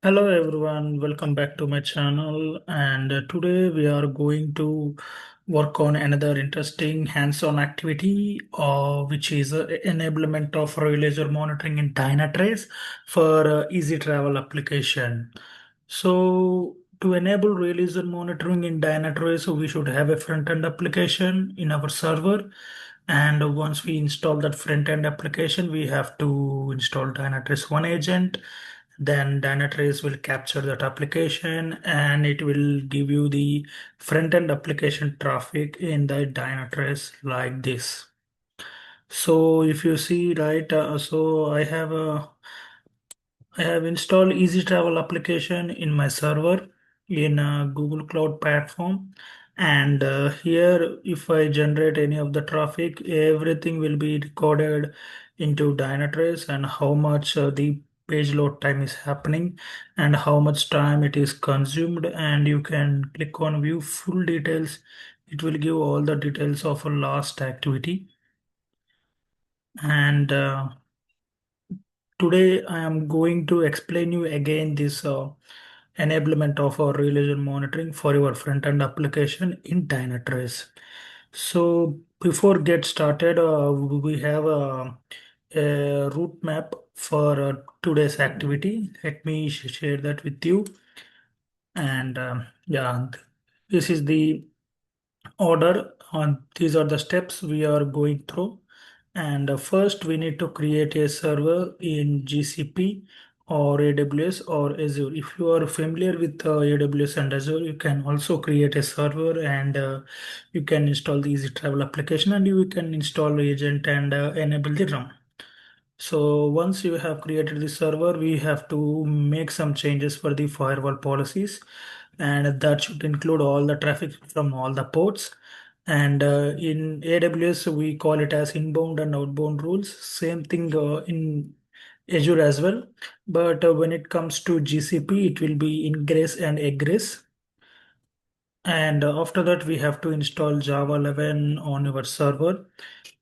Hello everyone, welcome back to my channel. And today we are going to work on another interesting hands-on activity, which is enablement of release monitoring in Dynatrace for EasyTravel application. So to enable release monitoring in Dynatrace, we should have a front-end application in our server. And once we install that front-end application, we have to install Dynatrace OneAgent. Then Dynatrace will capture that application and it will give you the front-end application traffic in the Dynatrace like this. So if you see, right, I have installed EasyTravel application in my server in Google Cloud Platform. And here, if I generate any of the traffic, everything will be recorded into Dynatrace and how much the page load time is happening and how much time it is consumed. And you can click on view full details. It will give all the details of a last activity. And today I am going to explain you again this enablement of our religion monitoring for your front-end application in Dynatrace. So before get started, we have a route map for today's activity. Let me share that with you. And yeah, this is the order on these are the steps we are going through. And first we need to create a server in GCP or AWS or Azure. If you are familiar with AWS and Azure, you can also create a server and you can install the EasyTravel application and you can install agent and enable the RUM. So once you have created the server, we have to make some changes for the firewall policies, and that should include all the traffic from all the ports. And in AWS, we call it as inbound and outbound rules. Same thing in Azure as well. But when it comes to GCP, it will be Ingress and Egress. And after that, we have to install Java 11 on our server.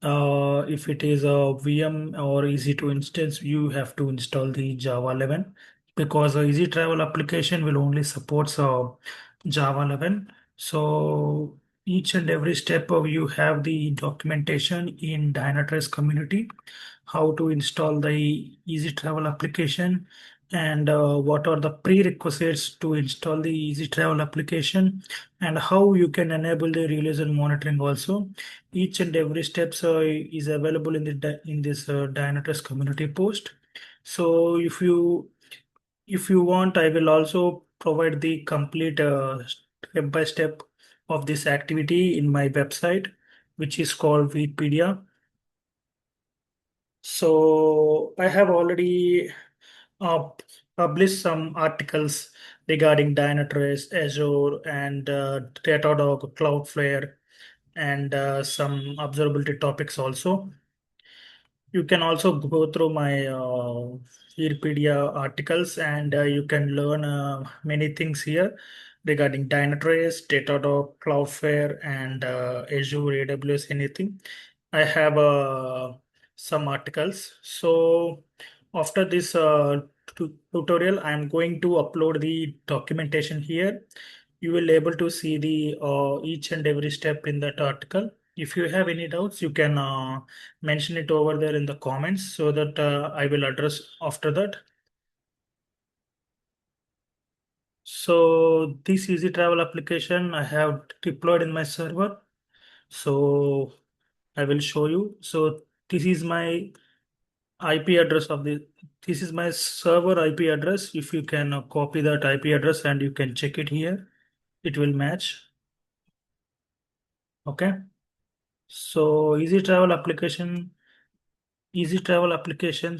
If it is a VM or easy to instance, you have to install the Java 11 because the Easy Travel application will only support Java 11. So each and every step of you have the documentation in Dynatrace community, how to install the Easy Travel application and what are the prerequisites to install the Easy Travel application and how you can enable the release and monitoring also. Each and every steps is available in in this Dynatrace community post. So if you want, I will also provide the complete step by step of this activity in my website, which is called Wikipedia. So I have already uh, published some articles regarding Dynatrace, Azure, and Datadog, Cloudflare, and some observability topics also. You can also go through my Wikipedia articles and you can learn many things here regarding Dynatrace, Datadog, Cloudflare, and Azure, AWS, anything. I have some articles. So after this tutorial, I'm going to upload the documentation here. You will able to see the each and every step in that article. If you have any doubts, you can mention it over there in the comments so that I will address after that. So this Easy Travel application I have deployed in my server. So I will show you. So this is my IP address of this is my server IP address. If you can copy that IP address and you can check it here, it will match. Okay. So Easy Travel applications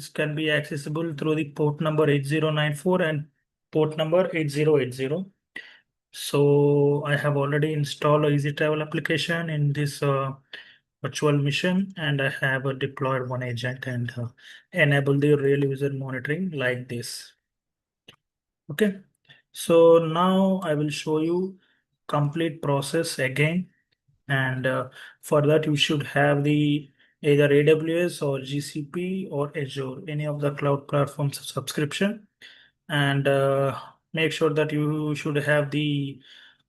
can be accessible through the port number 8094 and port number 8080. So I have already installed a Easy Travel application in this virtual machine and I have deployed OneAgent and enable the real user monitoring like this. Okay. So now I will show you complete process again. And for that, you should have the either AWS or GCP or Azure, any of the cloud platforms subscription. and make sure that you should have the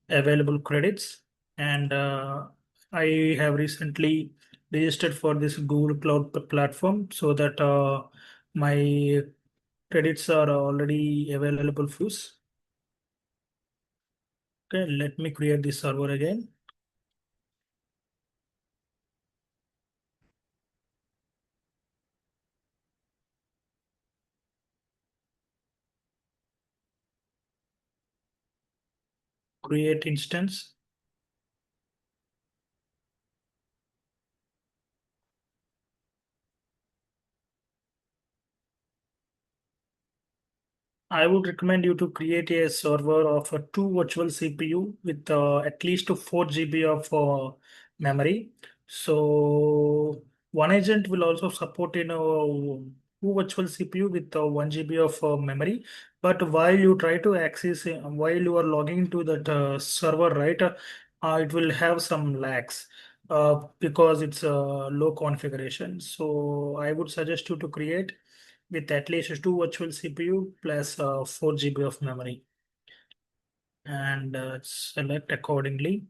available credits. And I have recently registered for this Google Cloud platform so that my credits are already available for use. Okay, let me create this server again. Create instance. I would recommend you to create a server of two virtual CPU with at least 4 GB of memory. So OneAgent will also support two virtual CPU with 1 GB of memory. But while you try to access, while you are logging into that server, right, it will have some lags because it's a low configuration. So I would suggest you to create with at least two virtual CPU plus 4 GB of memory, and select accordingly.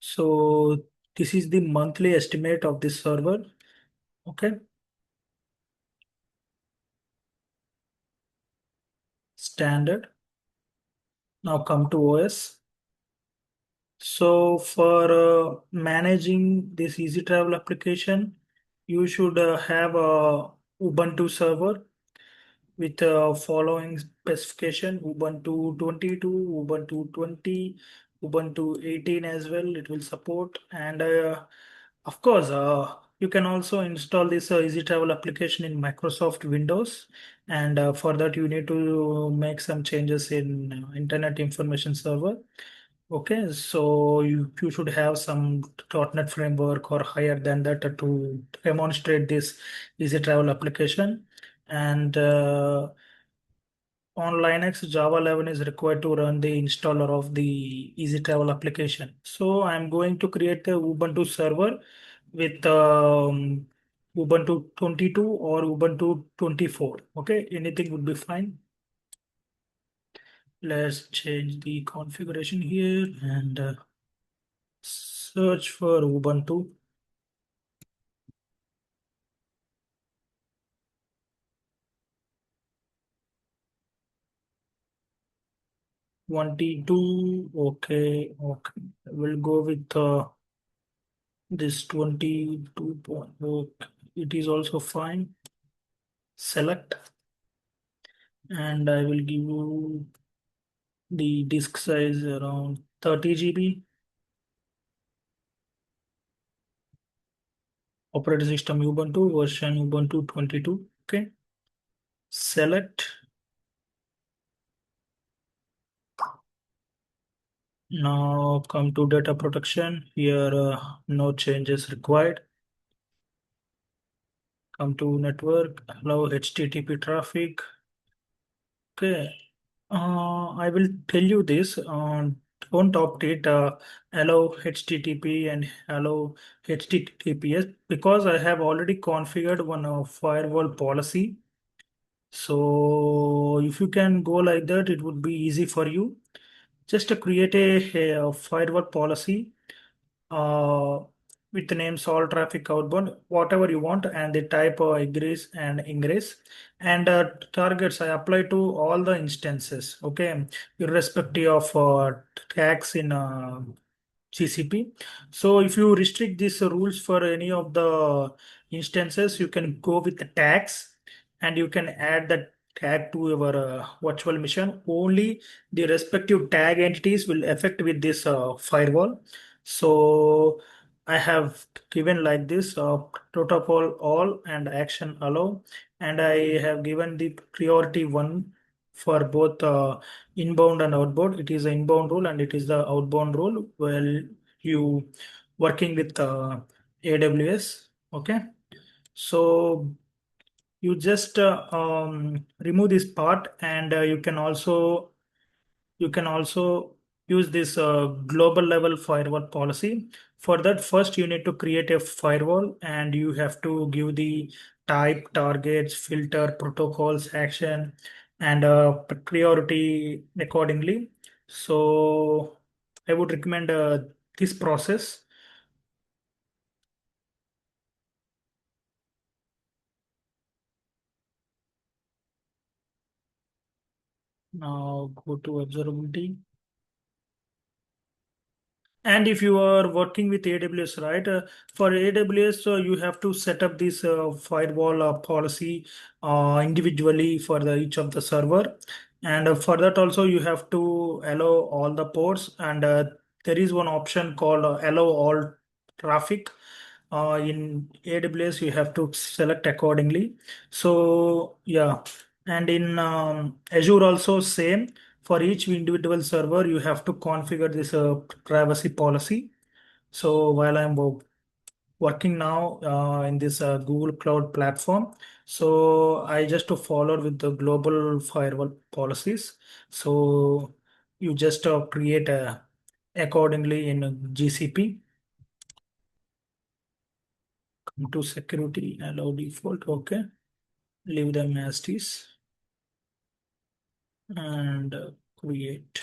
So this is the monthly estimate of this server. Okay, standard. Now come to OS. So for managing this Easy Travel application, you should have a Ubuntu server with following specification: Ubuntu 22, Ubuntu 20, Ubuntu 18 as well. It will support, and of course, you can also install this Easy Travel application in Microsoft Windows, and for that you need to make some changes in Internet Information Server. Okay, so you should have some .NET framework or higher than that to demonstrate this Easy Travel application. And on Linux, Java 11 is required to run the installer of the Easy Travel application. So I'm going to create the Ubuntu server with Ubuntu 22 or Ubuntu 24. Okay, anything would be fine. Let's change the configuration here and search for Ubuntu. 22. Okay, okay. We'll go with this 22 point. Okay. It is also fine. Select, and I will give you the disk size around 30 GB. Operating system Ubuntu, version Ubuntu 22. Okay. Select. Now come to data protection. Here, no changes required. Come to network, allow HTTP traffic. Okay. I will tell you this. Don't opt it. Allow HTTP and allow HTTPS because I have already configured one firewall policy. So if you can go like that, it would be easy for you. Just to create a firewall policy uh, with the names all traffic outbound, whatever you want, and the type of Egress and Ingress. And targets I apply to all the instances, okay, irrespective of tags in GCP. So if you restrict these rules for any of the instances, you can go with the tags and you can add that tag to your virtual machine. Only the respective tag entities will affect with this firewall. So I have given like this protocol all and action allow, and I have given the priority one for both inbound and outbound. It is the inbound rule and it is the outbound rule. Well, you working with AWS, okay? So you just remove this part, and you can also use this global level firewall policy. For that, first you need to create a firewall and you have to give the type, targets, filter, protocols, action, and priority accordingly. So I would recommend this process. Now go to observability. And if you are working with AWS, right, for AWS, you have to set up this firewall policy individually for each of the server. And for that also, you have to allow all the ports. And there is one option called allow all traffic. In AWS, you have to select accordingly. So yeah, and in Azure also same. For each individual server, you have to configure this privacy policy. So while I'm working now in this Google Cloud platform, so I just to follow with the global firewall policies. So you just create accordingly in GCP. Come to security, allow default, okay. Leave them as is and create.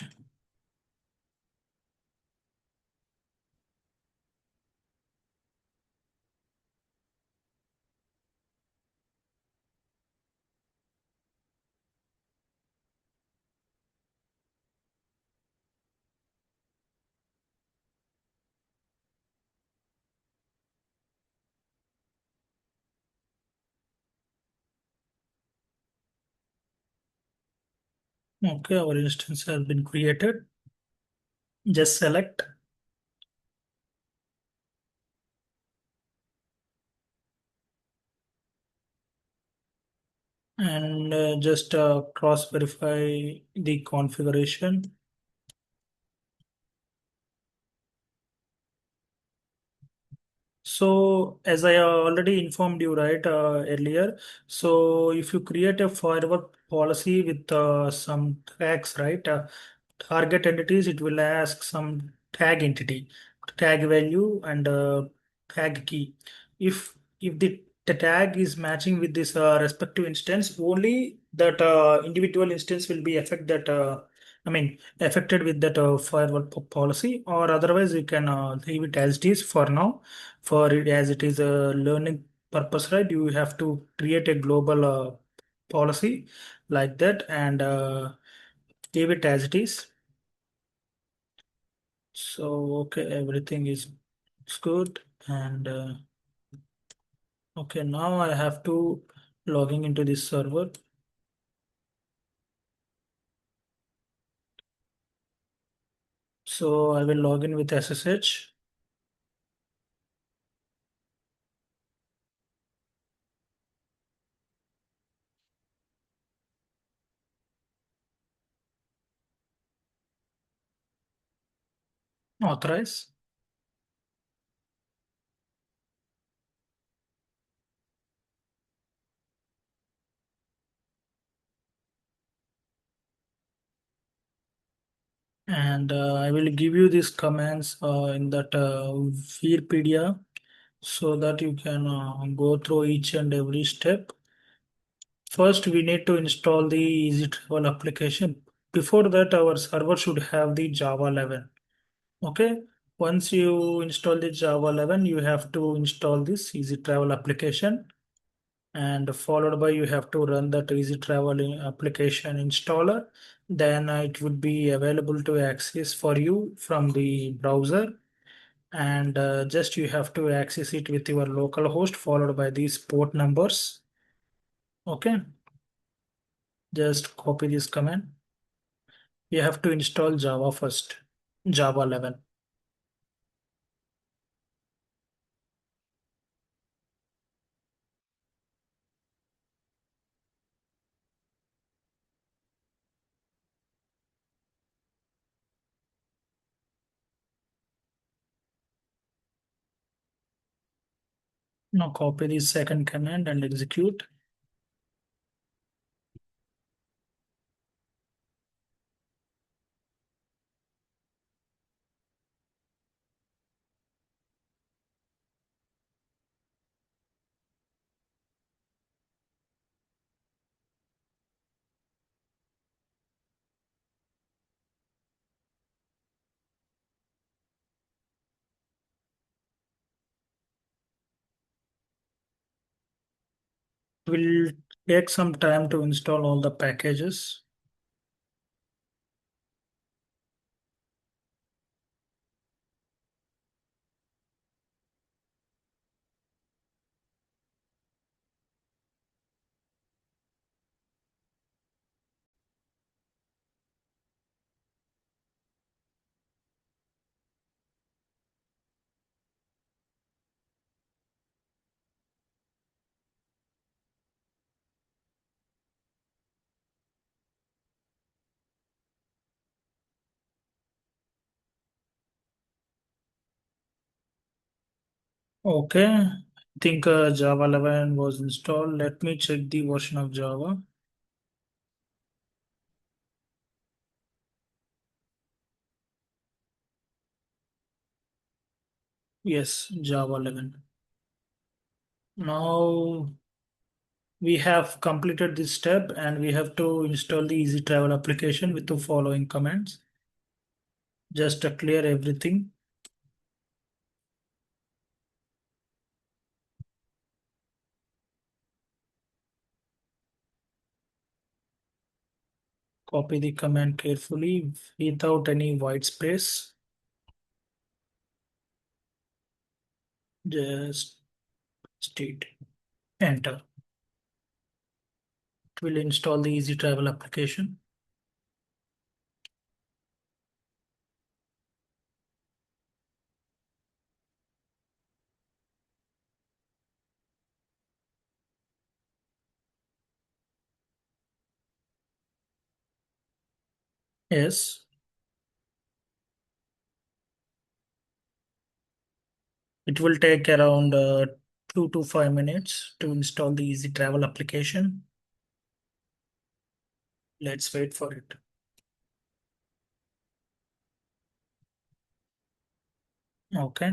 Okay, our instance has been created. Just select and just cross verify the configuration. So as I already informed you right earlier, so if you create a firewall policy with some tags, right, target entities, it will ask some tag entity, tag value, and tag key. If the tag is matching with this respective instance, only that individual instance will be affected with that firewall policy, or otherwise you can leave it as it is for now. For it as it is a learning purpose, right? You have to create a global policy like that and leave it as it is. So okay, everything is good and okay, now I have to logging into this server. So I will log in with SSH. Authorize. And I will give you these commands in that Wikipedia so that you can go through each and every step. First, we need to install the EasyTravel application. Before that, our server should have the Java 11. Okay. Once you install the Java 11, you have to install this EasyTravel application. And followed by you have to run that application installer. Then it would be available to access for you from the browser. And just you have to access it with your local host followed by these port numbers. Okay. Just copy this command. You have to install Java first, Java 11. Now copy the second command and execute. Will take some time to install all the packages. Okay, I think Java 11 was installed. Let me check the version of Java. Yes, Java 11. Now we have completed this step and we have to install the EasyTravel application with the following commands. Just to clear everything. Copy the command carefully without any white space. Just state enter. It will install the EasyTravel application. Yes, it will take around 2 to 5 minutes to install the EasyTravel application. Let's wait for it. Okay.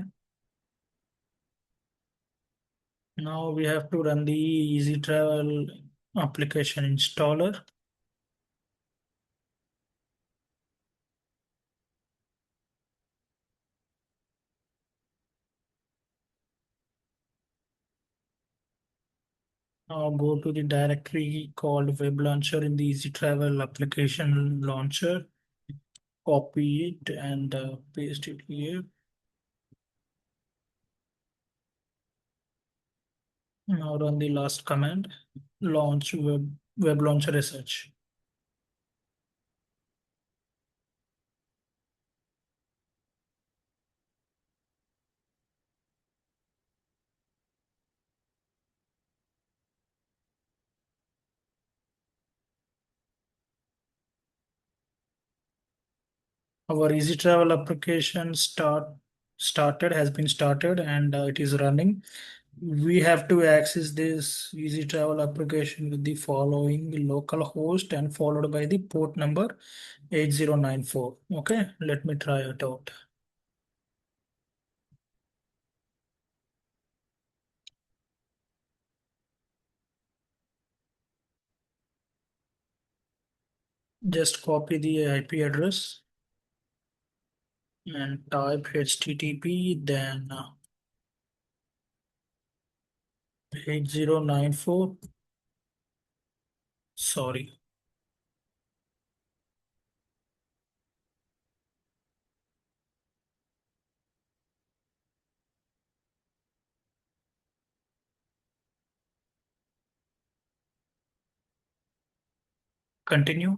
Now we have to run the EasyTravel application installer. Now go to the directory called Web Launcher in the EasyTravel application launcher. Copy it and paste it here. Now run the last command. Launch web launcher as such. Our EasyTravel application started has been started and it is running. We have to access this EasyTravel application with the following local host and followed by the port number 8094. Okay, let me try it out. Just copy the IP address and type HTTP, then 8094. Sorry, continue.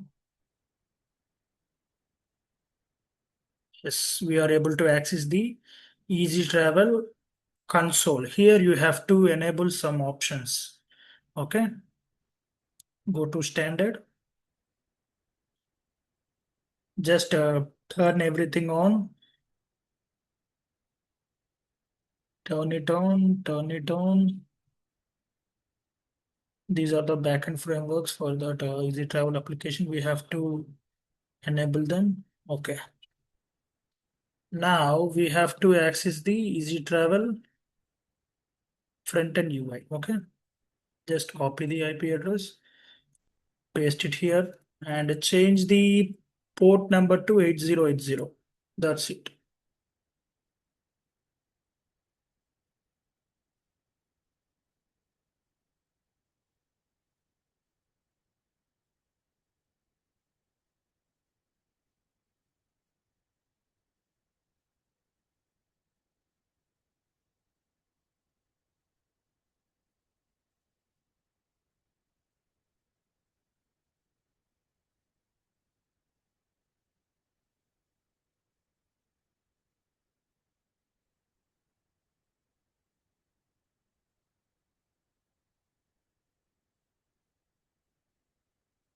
Yes, we are able to access the EasyTravel console. Here you have to enable some options. Okay, go to standard. Just turn everything on. Turn it on, turn it on. These are the backend frameworks for that EasyTravel application. We have to enable them. Okay. Now we have to access the EasyTravel front-end UI. Okay. Just copy the IP address, paste it here, and change the port number to 8080. That's it.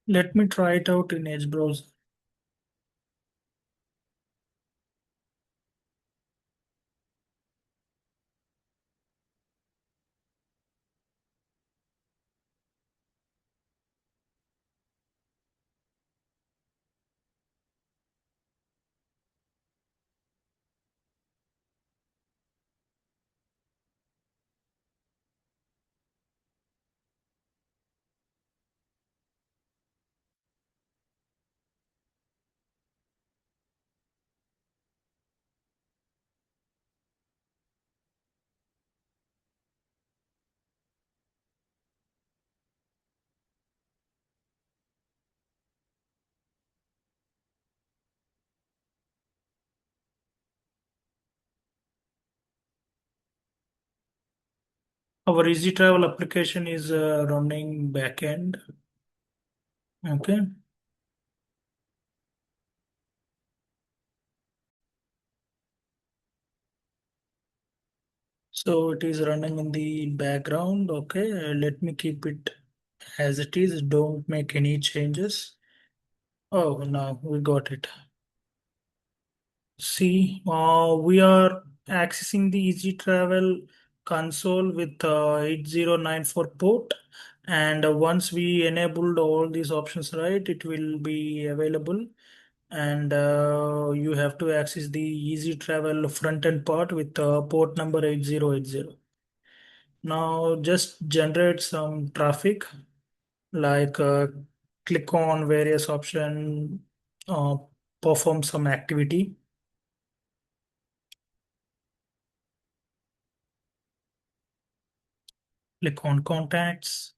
Let me try it out in Edge browser. Our EasyTravel application is running backend. Okay. So it is running in the background. Okay. Let me keep it as it is. Don't make any changes. Oh, now we got it. See, we are accessing the Easy Travel console with 8094 port. And once we enabled all these options, right, it will be available. And you have to access the Easy Travel front end part with port number 8080. Now just generate some traffic, like click on various option, uh, perform some activity, click on contacts,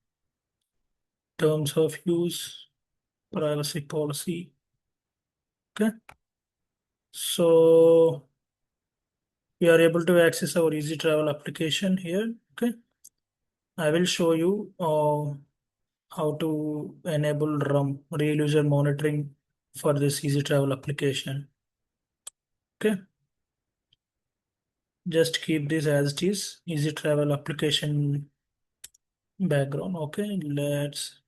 terms of use, privacy policy. Okay. So we are able to access our Easy Travel application here. Okay. I will show you how to enable RUM, real user monitoring, for this Easy Travel application. Okay. Just keep this as it is, Easy Travel application background. Okay. Let's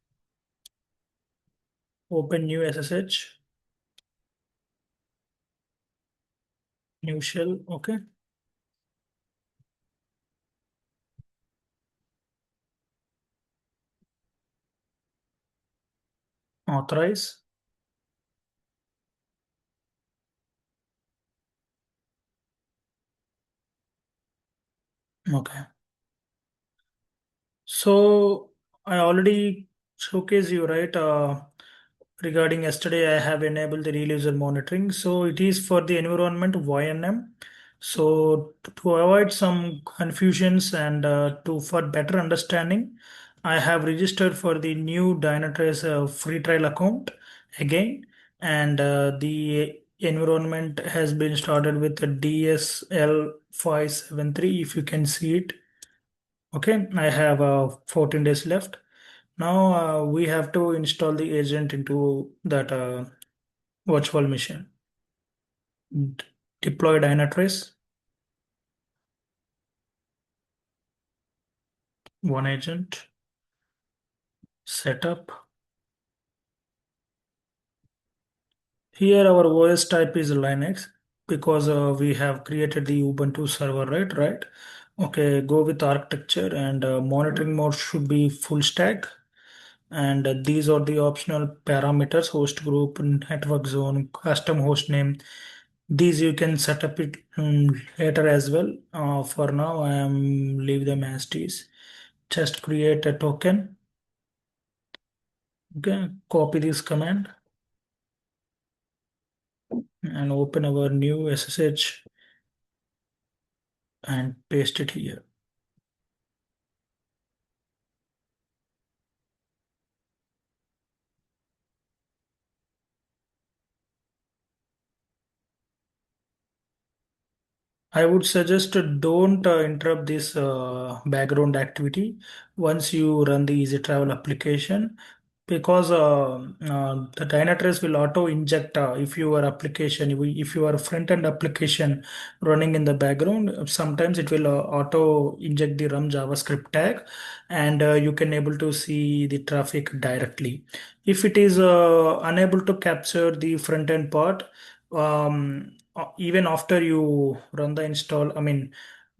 open new SSH, new shell. Okay. Authorize. Okay. So I already showcased you, right? Regarding yesterday, I have enabled the real user monitoring. So it is for the environment YNM. So to avoid some confusions and for better understanding, I have registered for the new Dynatrace free trial account again, and the environment has been started with the DSL573. If you can see it, okay. I have 14 days left. Now we have to install the agent into that virtual machine. Deploy Dynatrace, OneAgent, setup. Here our OS type is Linux because we have created the Ubuntu server, right? Right. Okay, go with architecture, and monitoring mode should be full stack. And these are the optional parameters: host group, network zone, custom host name. These you can set up it later as well. For now, I am leave them as is. Just create a token. Okay, copy this command and open our new SSH and paste it here. I would suggest don't interrupt this background activity once you run the Easy Travel application. because the Dynatrace will auto inject if your application, if your front end application running in the background, sometimes it will auto inject the RUM JavaScript tag, and you can able to see the traffic directly. If it is unable to capture the front end part, even after you run the install, I mean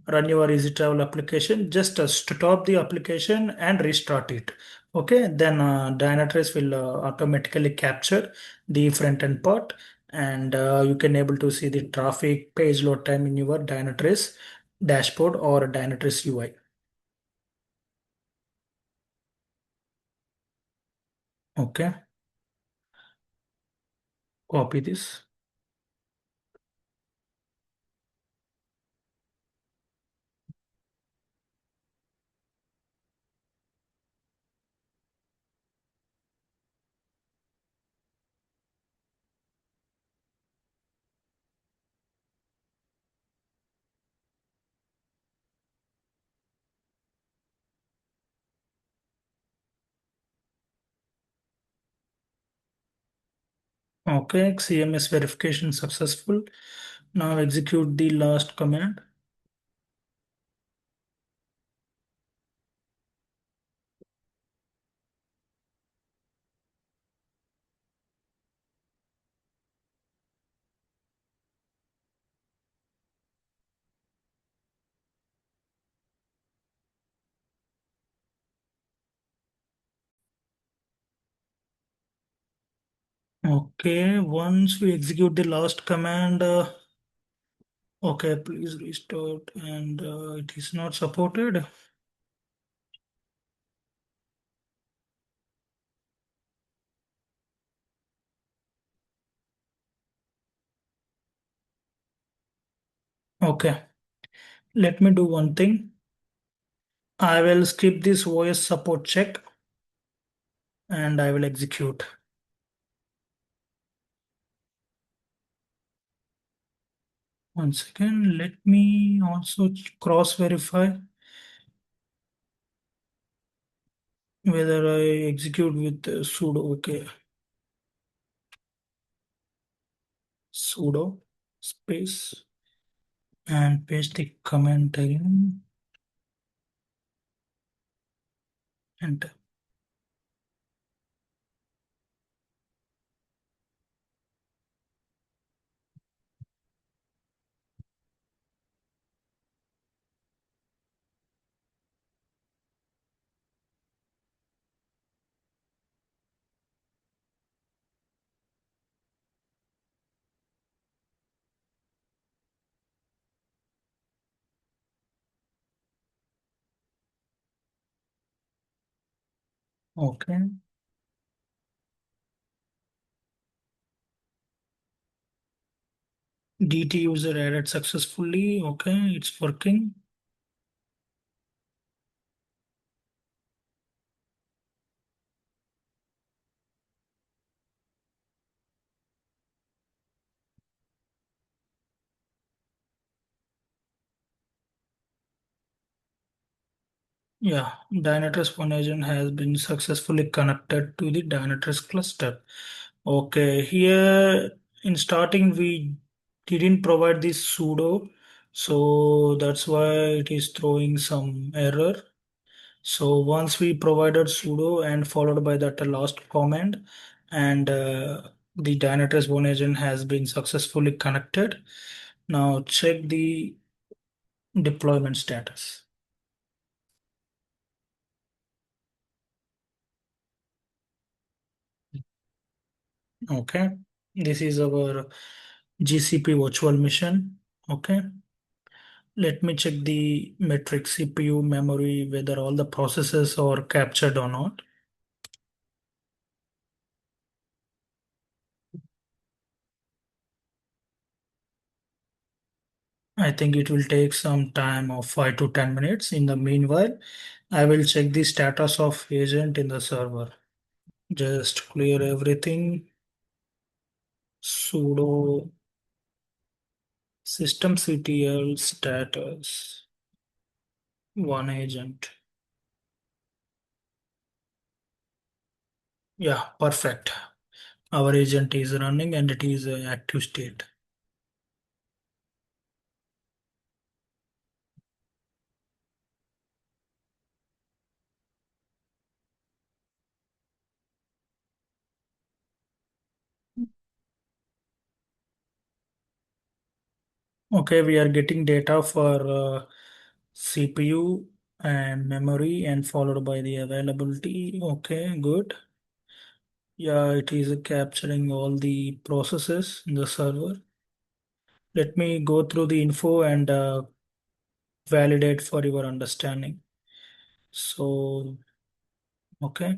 run your EasyTravel application, just stop the application and restart it. Okay, then Dynatrace will automatically capture the front end part, and you can able to see the traffic page load time in your Dynatrace dashboard or Dynatrace UI. Okay, copy this. Okay, CMS verification successful. Now execute the last command. Okay, once we execute the last command, okay, please restart, and it is not supported. Okay, let me do one thing. I will skip this OS support check and I will execute. One second, let me also cross verify whether I execute with sudo. Okay, sudo space and paste the command again. Enter. Okay, DT user added successfully. Okay, it's working. Yeah, Dynatrace OneAgent has been successfully connected to the Dynatrace cluster. Okay, here in starting we didn't provide this sudo, so that's why it is throwing some error. So once we provided sudo and followed by that last command, and the Dynatrace OneAgent has been successfully connected. Now check the deployment status. Okay, this is our GCP virtual machine. Okay, let me check the metric CPU memory, whether all the processes are captured or not. I think it will take some time of 5 to 10 minutes. In the meanwhile, I will check the status of agent in the server. Just clear everything. Sudo systemctl status one agent. Yeah, perfect. Our agent is running and it is active state. Okay, we are getting data for CPU and memory and followed by the availability. Okay, good. Yeah, it is capturing all the processes in the server. Let me go through the info and validate for your understanding. So, okay,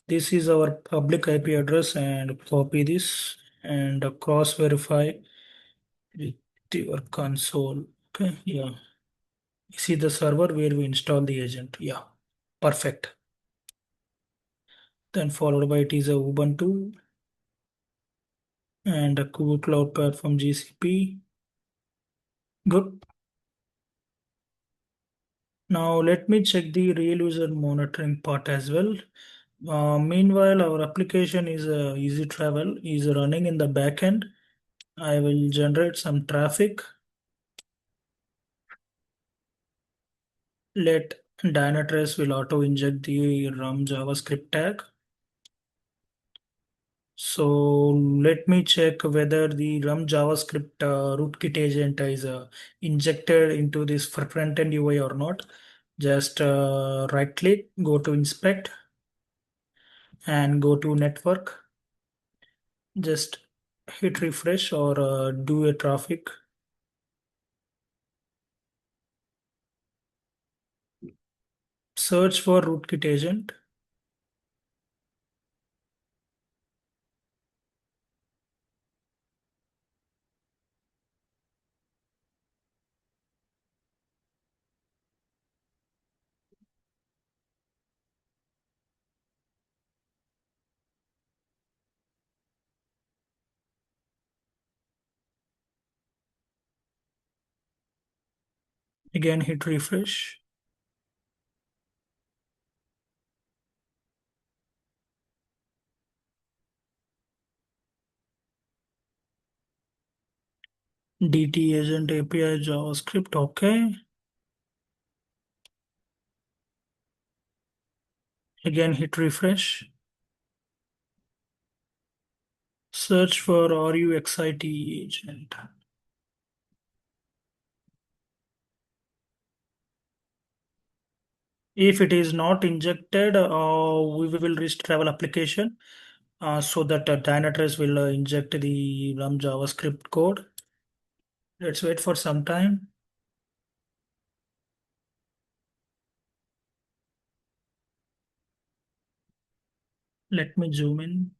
this is our public IP address and copy this and cross verify with your console. Okay, yeah. See the server where we install the agent. Yeah, perfect. Then followed by it is a Ubuntu and a Google Cloud Platform GCP. Good. Now let me check the real user monitoring part as well. Meanwhile, our application is EasyTravel is running in the backend. I will generate some traffic. Let Dynatrace will auto inject the RUM JavaScript tag. So let me check whether the RUM JavaScript rootkit agent is injected into this front end UI or not. Just right click, go to inspect and go to network. Just hit refresh or do a traffic. Search for rootkit agent. Again, hit refresh. DT agent API JavaScript. Okay. Again, hit refresh. Search for RUXIT agent. If it is not injected, we will reach travel application so that Dynatrace will inject the RUM JavaScript code. Let's wait for some time. Let me zoom in.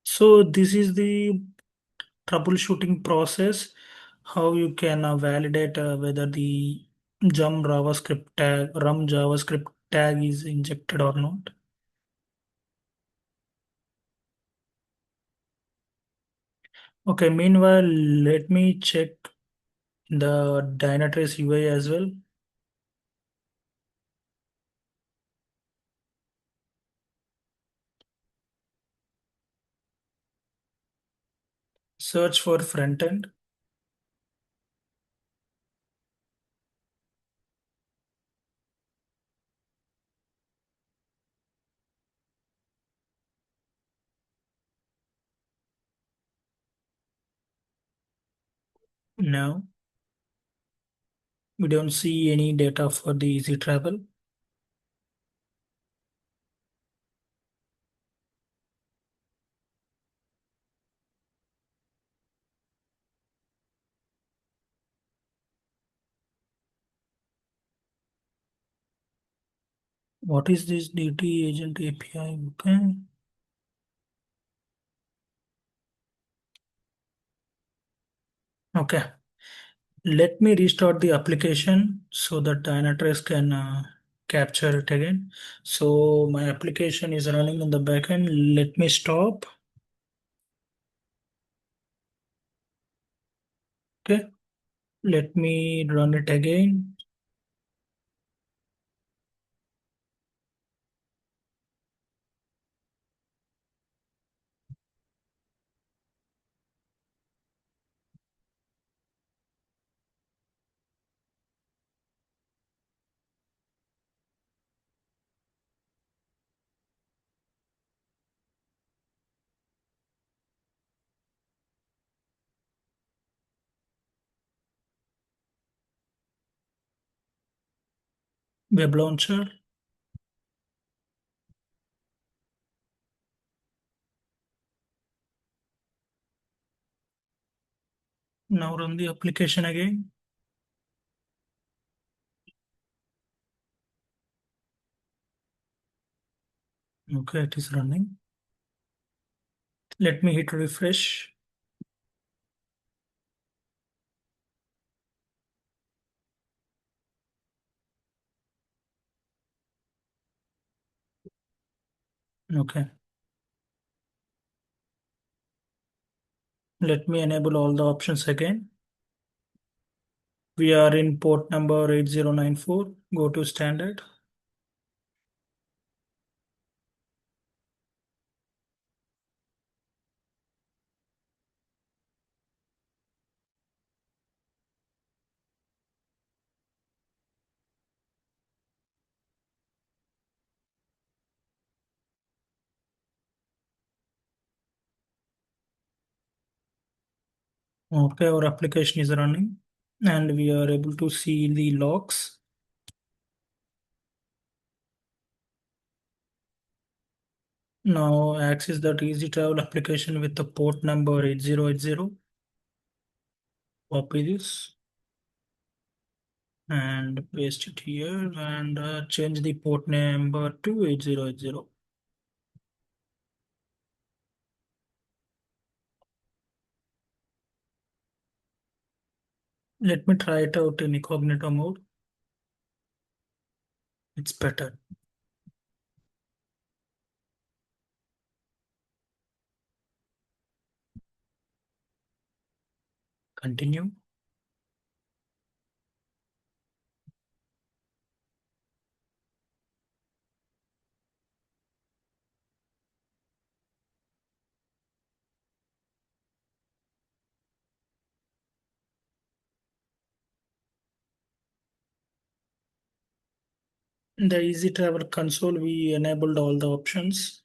So this is the troubleshooting process, how you can validate whether the RUM JavaScript tag is injected or not. Okay, meanwhile, let me check the Dynatrace UI as well. Search for front end. No, we don't see any data for the easy travel. What is this DT agent API? Okay. Okay, let me restart the application so that Dynatrace can capture it again. So my application is running in the backend. Let me stop. Okay, let me run it again. Web launcher. Now run the application again. Okay, it is running. Let me hit refresh. Okay, let me enable all the options again. We are in port number 8094. Go to standard. Okay, our application is running and we are able to see the logs. Now access that EasyTravel application with the port number 8080. Copy this and paste it here and change the port number to 8080. Let me try it out in incognito mode. It's better. Continue. In the EasyTravel console, we enabled all the options.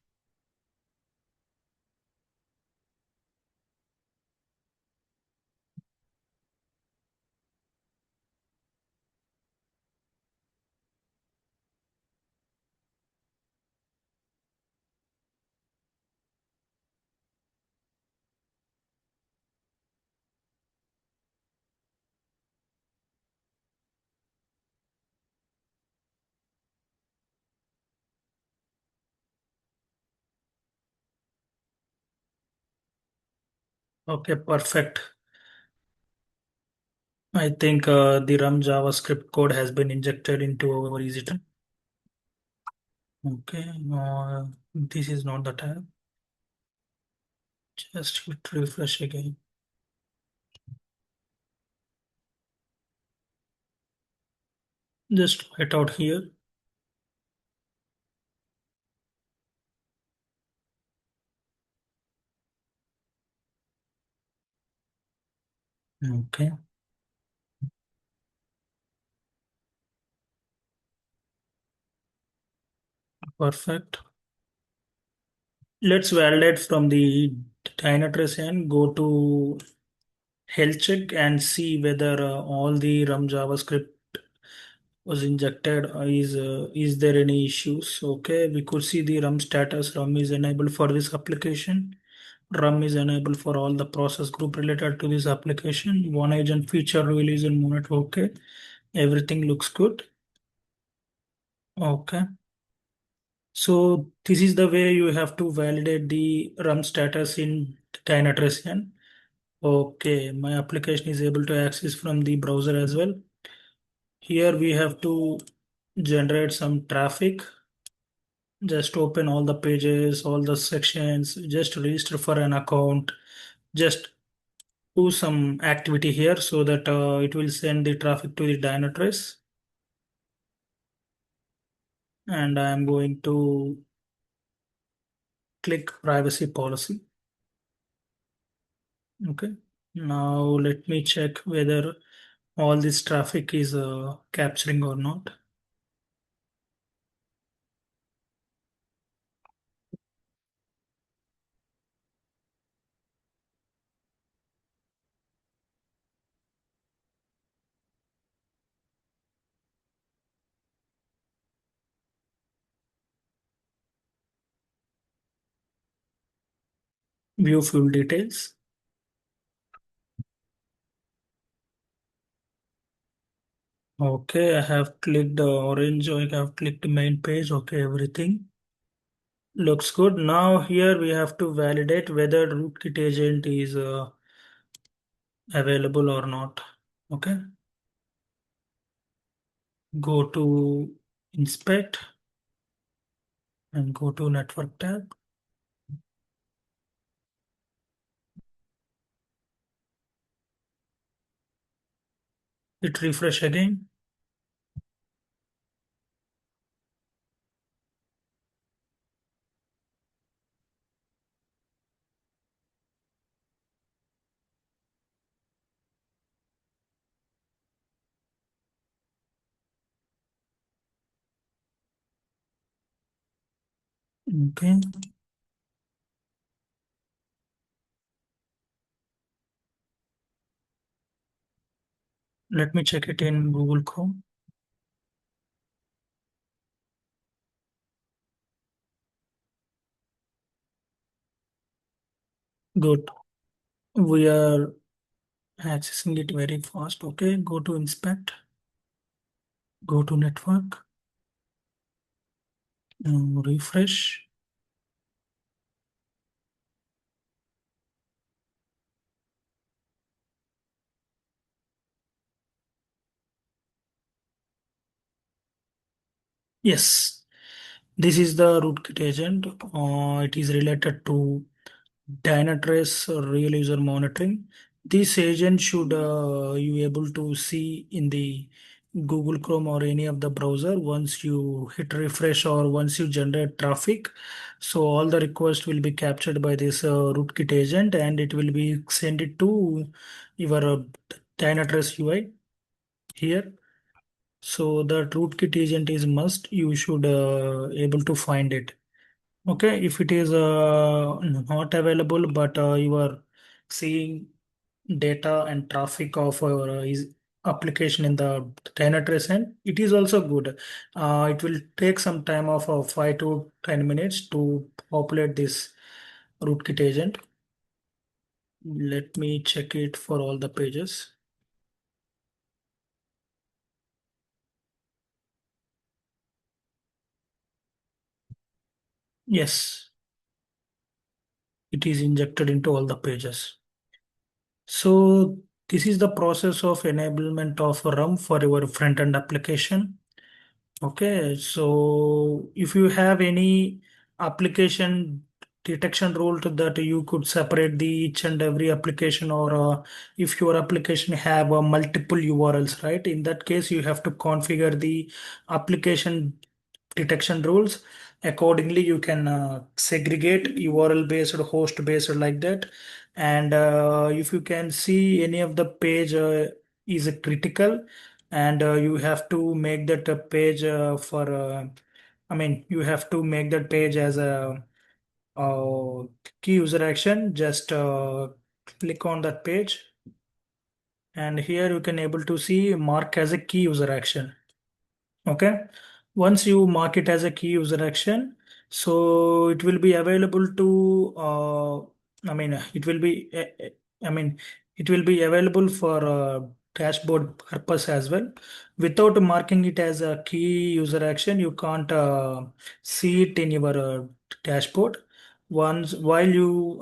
Okay, perfect. I think the RUM JavaScript code has been injected into our EasyTravel. Okay, this is not the tab. Just hit refresh again. Just write out here. Okay, perfect. Let's validate from the Dynatrace and go to health check and see whether all the RUM JavaScript was injected. Is there any issues? Okay, we could see the RUM status. RUM is enabled for this application. RUM is enabled for all the process group related to this application. OneAgent feature release and monitor. Okay, everything looks good. Okay. So this is the way you have to validate the RUM status in Dynatrace. Okay, my application is able to access from the browser as well. Here we have to generate some traffic. Just open all the pages, all the sections, just register for an account, just do some activity here so that it will send the traffic to the Dynatrace. And I am going to click privacy policy. Okay. Now let me check whether all this traffic is capturing or not. View full details. Okay, I have clicked orange. I have clicked main page. Okay, everything looks good. Now here we have to validate whether rootkit agent is available or not. Okay, go to inspect and go to network tab. Hit refresh again. Okay, let me check it in Google Chrome. Good. We are accessing it very fast. Okay, go to inspect, go to network, refresh. Yes, this is the rootkit agent. It is related to Dynatrace real user monitoring. This agent should you able to see in the Google Chrome or any of the browser once you hit refresh or once you generate traffic. So all the requests will be captured by this rootkit agent and it will be sent it to your Dynatrace UI here. So the rootkit agent is must. You should able to find it. Okay, if it is not available, but you are seeing data and traffic of is application in the Dynatrace end, it is also good. It will take some time of 5 to 10 minutes to populate this rootkit agent. Let me check it for all the pages. Yes, it is injected into all the pages. So this is the process of enablement of RUM for your front-end application. Okay, so if you have any application detection rule to that, you could separate the each and every application, or if your application have multiple URLs, right? In that case, you have to configure the application detection rules. Accordingly, you can segregate URL based or host based like that. And if you can see any of the page is critical, and you have to make that a page for I mean you have to make that page as a key user action. Just click on that page, and here you can able to see mark as a key user action. Okay, once you mark it as a key user action, so it will be available to I mean it will be I mean it will be available for dashboard purpose as well. Without marking it as a key user action, you can't see it in your dashboard. once while you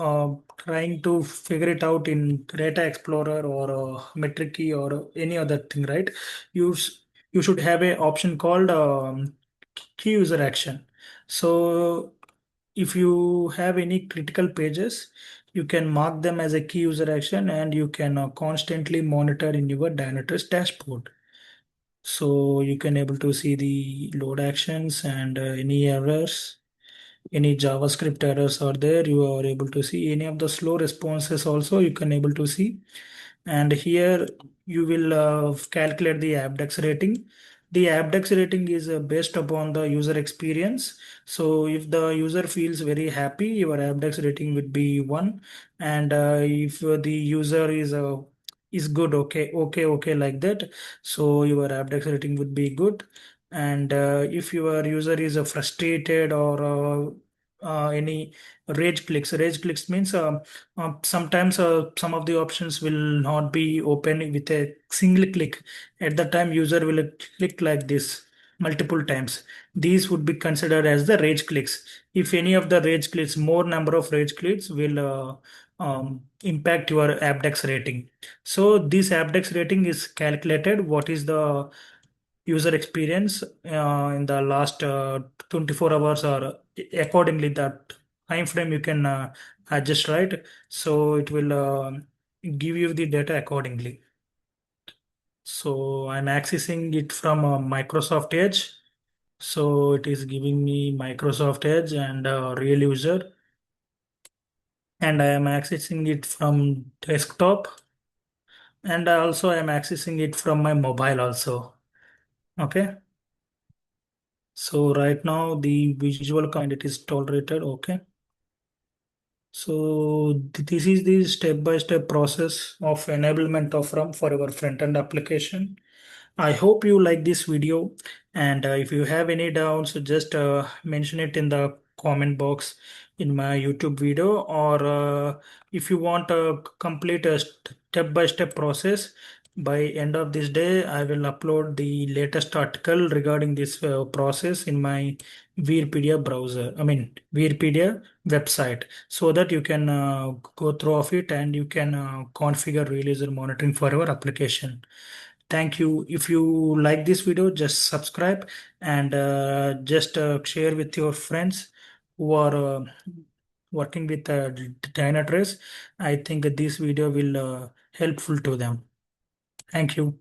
trying to figure it out in Data Explorer or Metric Key or any other thing, right? You s- you should have a option called key user action. So if you have any critical pages, you can mark them as a key user action, and you can constantly monitor in your Dynatrace dashboard. So you can able to see the load actions and any errors, any JavaScript errors are there, you are able to see any of the slow responses also you can able to see. And here you will calculate the abdex rating. The abdex rating is based upon the user experience. So if the user feels very happy, your abdex rating would be 1. And if the user is good, okay like that, so your abdex rating would be good. And if your user is frustrated or any rage clicks means sometimes some of the options will not be open with a single click. At the time, user will click like this multiple times. These would be considered as the rage clicks. If any of the rage clicks, more number of rage clicks will impact your abdex rating. So this abdex rating is calculated. What is the user experience in the last 24 hours, or accordingly that time frame you can adjust, right? So it will give you the data accordingly. So I'm accessing it from Microsoft Edge. So it is giving me Microsoft Edge and real user, and I am accessing it from desktop, and also I am accessing it from my mobile also. Okay. So right now the visual kind it is tolerated. Okay. So this is the step-by-step process of enablement of RUM for our front-end application. I hope you like this video, and if you have any doubts, just mention it in the comment box in my YouTube video, or if you want a complete step-by-step process, by end of this day, I will upload the latest article regarding this process in my Veerpedia browser. I mean Veerpedia website, so that you can go through of it and you can configure release monitoring for your application. Thank you. If you like this video, just subscribe and just share with your friends who are working with Dynatrace. I think this video will helpful to them. Thank you.